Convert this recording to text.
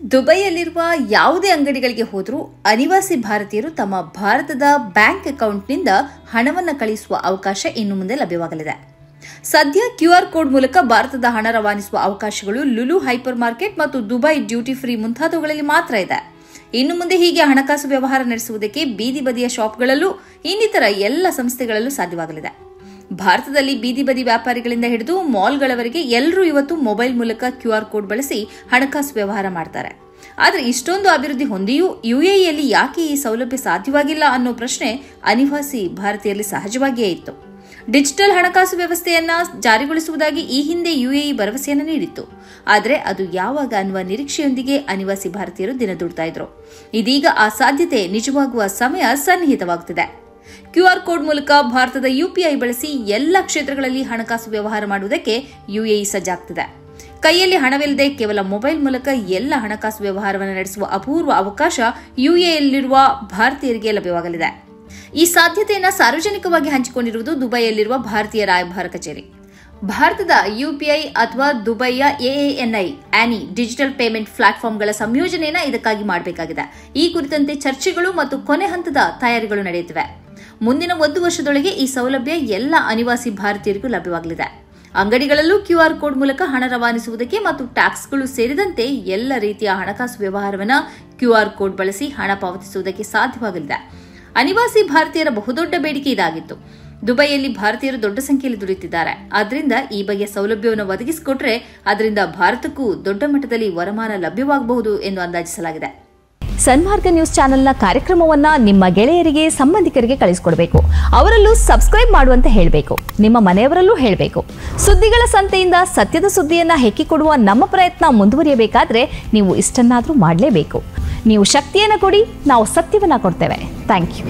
ದುಬೈಯಲ್ಲಿರುವ ಯಾವುದೇ ಅಂಗಡಿಗಳಿಗೆ ಹೋದರೂ ಅನಿವಾಸಿ ಭಾರತೀಯರು ತಮ್ಮ ಭಾರತದ ಬ್ಯಾಂಕ್ ಅಕೌಂಟ್ನಿಂದ ಹಣವನ್ನು ಕಳುಹಿಸುವ ಅವಕಾಶ ಇನ್ನು ಮುಂದೆ ಲಭ್ಯವಾಗಲಿದೆ. ಸದ್ಯ QR ಕೋಡ್ ಮೂಲಕ ಭಾರತದ ಹಣ ರವಾನಿಸುವ ಅವಕಾಶಗಳು ಲುಲು ಹೈಪರ್ ಮಾರ್ಕೆಟ್ ಮತ್ತು ದುಬೈ ಡ್ಯೂಟಿ ಫ್ರೀ ಮುಂತಾದವುಗಳಲ್ಲಿ ಮಾತ್ರ ಇದೆ. ಇನ್ನು ಮುಂದೆ ಹೀಗೆ ಹಣಕಾಸು ವ್ಯವಹಾರ ನಡೆಸುವುದಕ್ಕೆ ಬೀದಿ ಬದಿಯ ಶಾಪ್ಗಳಲ್ಲೂ ಇನ್ನಿತರ ಎಲ್ಲ ಸಂಸ್ಥೆಗಳಲ್ಲೂ ಸಾಧ್ಯವಾಗಲಿದೆ. ಭಾರತದಲ್ಲಿ ಬೀದಿ ಬದಿ ವ್ಯಾಪಾರಿಗಳಿಂದ ಹಿಡಿದು ಮಾಲ್ಗಳವರೆಗೆ ಎಲ್ಲರೂ ಇವತ್ತು ಮೊಬೈಲ್ ಮೂಲಕ QR ಕೋಡ್ ಬಳಸಿ ಹಣಕಾಸು ವ್ಯವಹಾರ ಮಾಡ್ತಾರೆ. ಆದರೆ ಇಷ್ಟೊಂದು ಅಭಿವೃದ್ಧಿ ಹೊಂದಿಯೂ UAEಯಲ್ಲಿ ಯಾಕೆ ಈ ಸೌಲಭ್ಯ ಸಾಧ್ಯವಾಗಿಲ್ಲ ಅನ್ನೋ ಪ್ರಶ್ನೆ ಅನಿವಾಸಿ ಭಾರತೀಯರಲ್ಲಿ ಸಹಜವಾಗಿಯೇ ಇತ್ತು. ಡಿಜಿಟಲ್ ಹಣಕಾಸು ವ್ಯವಸ್ಥೆಯನ್ನ ಜಾರಿಗೊಳಿಸುವುದಾಗಿ ಈ ಹಿಂದೆ UAE ಭರವಸೆಯನ್ನು ನೀಡಿತ್ತು. ಆದರೆ ಅದು ಯಾವಾಗ ಅನ್ನುವ ನಿರೀಕ್ಷೆಯೊಂದಿಗೆ ಅನಿವಾಸಿ ಭಾರತೀಯರು ದಿನದೂಡ್ತಾ ಇದ್ರು. ಇದೀಗ ಆ ಸಾಧ್ಯತೆ ನಿಜವಾಗುವ ಸಮಯ ಸನ್ನಿಹಿತವಾಗುತ್ತಿದೆ. QR ಕೋಡ್ ಮೂಲಕ ಭಾರತದ UPI ಬಳಸಿ ಎಲ್ಲ ಕ್ಷೇತ್ರಗಳಲ್ಲಿ ಹಣಕಾಸು ವ್ಯವಹಾರ ಮಾಡುವುದಕ್ಕೆ UAE ಸಜ್ಜಾಗ್ತಿದೆ. ಕೈಯಲ್ಲಿ ಹಣವಿಲ್ಲದೆ ಕೇವಲ ಮೊಬೈಲ್ ಮೂಲಕ ಎಲ್ಲ ಹಣಕಾಸು ವ್ಯವಹಾರವನ್ನು ನಡೆಸುವ ಅಪೂರ್ವ ಅವಕಾಶ UAEಯಲ್ಲಿರುವ ಭಾರತೀಯರಿಗೆ ಲಭ್ಯವಾಗಲಿದೆ. ಈ ಸಾಧ್ಯತೆಯನ್ನು ಸಾರ್ವಜನಿಕವಾಗಿ ಹಂಚಿಕೊಂಡಿರುವುದು ದುಬೈಯಲ್ಲಿರುವ ಭಾರತೀಯ ರಾಯಭಾರ ಕಚೇರಿ. ಭಾರತದ UPI ಅಥವಾ ದುಬೈಯ ANI ಡಿಜಿಟಲ್ ಪೇಮೆಂಟ್ ಪ್ಲಾಟ್ಫಾರ್ಮ್ಗಳ ಸಂಯೋಜನೆಯನ್ನು ಇದಕ್ಕಾಗಿ ಮಾಡಬೇಕಾಗಿದೆ. ಈ ಕುರಿತಂತೆ ಚರ್ಚೆಗಳು ಮತ್ತು ಕೊನೆ ಹಂತದ ತಯಾರಿಗಳು ನಡೆಯುತ್ತಿವೆ. ಮುಂದಿನ 1 ವರ್ಷದೊಳಗೆ ಈ ಸೌಲಭ್ಯ ಎಲ್ಲ ಅನಿವಾಸಿ ಭಾರತೀಯರಿಗೂ ಲಭ್ಯವಾಗಲಿದೆ. ಅಂಗಡಿಗಳಲ್ಲೂ QR ಕೋಡ್ ಮೂಲಕ ಹಣ ರವಾನಿಸುವುದಕ್ಕೆ ಮತ್ತು ಟ್ಯಾಕ್ಸ್ಗಳು ಸೇರಿದಂತೆ ಎಲ್ಲ ರೀತಿಯ ಹಣಕಾಸು ವ್ಯವಹಾರವನ್ನು QR ಕೋಡ್ ಬಳಸಿ ಹಣ ಪಾವತಿಸುವುದಕ್ಕೆ ಸಾಧ್ಯವಾಗಲಿದೆ. ಅನಿವಾಸಿ ಭಾರತೀಯರ ಬಹುದೊಡ್ಡ ಬೇಡಿಕೆ ಇದಾಗಿತ್ತು. ದುಬೈಯಲ್ಲಿ ಭಾರತೀಯರು ದೊಡ್ಡ ಸಂಖ್ಯೆಯಲ್ಲಿ ದುಡಿಯುತ್ತಿದ್ದಾರೆ. ಆದ್ದರಿಂದ ಈ ಬಗೆಯ ಸೌಲಭ್ಯವನ್ನು ಒದಗಿಸಿಕೊಟ್ರೆ ಅದರಿಂದ ಭಾರತಕ್ಕೂ ದೊಡ್ಡ ಮಟ್ಟದಲ್ಲಿ ವರಮಾನ ಲಭ್ಯವಾಗಬಹುದು ಎಂದು ಅಂದಾಜಿಸಲಾಗಿದೆ. ಸನ್ಮಾರ್ಗ ನ್ಯೂಸ್ ಚಾನೆಲ್ನ ಕಾರ್ಯಕ್ರಮವನ್ನ ನಿಮ್ಮ ಗೆಳೆಯರಿಗೆ, ಸಂಬಂಧಿಕರಿಗೆ ಕಳಿಸಿಕೊಡಬೇಕು. ಅವರಲ್ಲೂ ಸಬ್ಸ್ಕ್ರೈಬ್ ಮಾಡುವಂತೆ ಹೇಳಬೇಕು. ನಿಮ್ಮ ಮನೆಯವರಲ್ಲೂ ಹೇಳಬೇಕು. ಸುದ್ದಿಗಳ ಸಂತೆಯಿಂದ ಸತ್ಯದ ಸುದ್ದಿಯನ್ನ ಹೆಕ್ಕಿಕೊಡುವ ನಮ್ಮ ಪ್ರಯತ್ನ ಮುಂದುವರಿಯಬೇಕಾದ್ರೆ ನೀವು ಇಷ್ಟನ್ನಾದರೂ ಮಾಡಲೇಬೇಕು. ನೀವು ಶಕ್ತಿಯನ್ನು ಕೊಡಿ, ನಾವು ಸತ್ಯವನ್ನ ಕೊಡ್ತೇವೆ. Thank you.